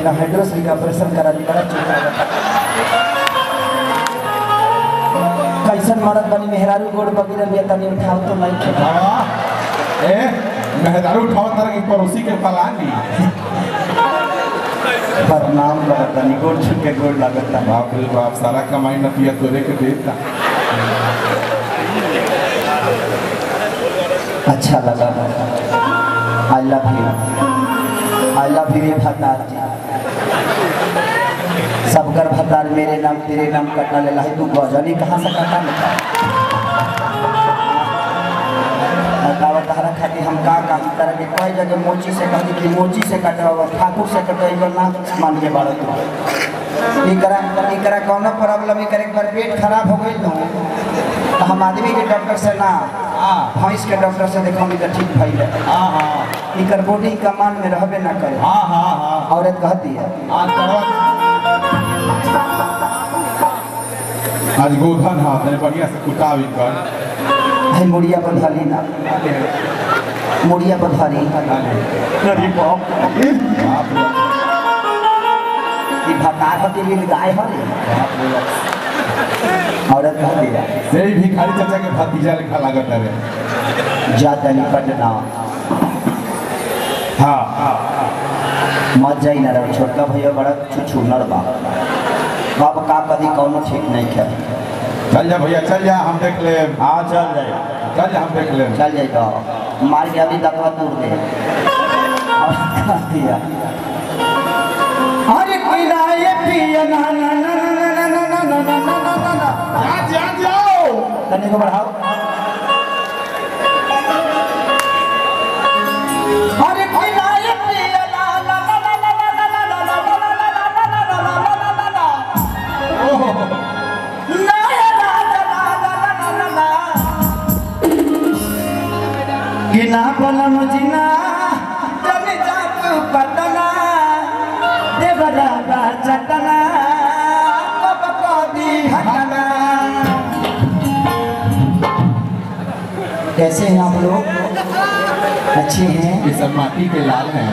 मेरा हाइड्रोसिल का ऑपरेशन करा दी बड़ा चुप कैसन मरद बनी मेहरारू गोड़ बगीर भी तनी उठाओ तो नहीं खेला ए मेहरारू उठाओ तरह के पड़ोसी के पलानी प्रणाम लगता नहीं गोड़ छुट के गोड़ लगता बाप रे बाप सारा कमाई न पिया तोरे के देता अच्छा लगा आई लव यू भतार जी सबकर भतार मेरे नाम तेरे नाम कटना ले लाई तू गजनी कहाँ से कटा लेता तारा खाती हम का तरह के कई जगह मोची से कहती कि मोची से कटवा ठाकुर से कटवा ना मान के बाड़ो तू इकरा कौन प्रॉब्लम एक बार पेट खराब हो गई तो हम आदमी के डॉक्टर से ना भैंस के डॉक्टर से देखो तो ठीक भइल इकर बॉडी कमान में रहबे ना करे औरत कहती है आज गोधन हाथ ने बढ़िया से कुटाव इनकर है मुड़िया बंधाली ना मुड़िया बंधाली अरे बाप ये भतार होती लील गाय हो औरत कहती है से भिखारी चाचा के भतीजा लिखा लागत है ज्यादा निपटना हाँ मत जाई ना रहो छोटका भैया बड़ा छुछुनर बा बाप का कदी कौनो ठीक नहीं है चल जा भैया चल जा हम देख ले हाँ चल जाए चल जा हम देख ले चल जाए तो मार के अभी दतवा तोड़ दे अरे कोई ना ये पिया ना ना ना ना ना ना ना ना ना ना ना ना जाओ तने को बढ़ाओ अरे कोई ना ये पिया ना ना ना ना ना ना ना ना ना गिना बनम जिना जब जात पटना देवरा बा चटना कब कभी हटना। कैसे हैं आप लोग? अच्छे हैं? ये सब माटी के लाल हैं।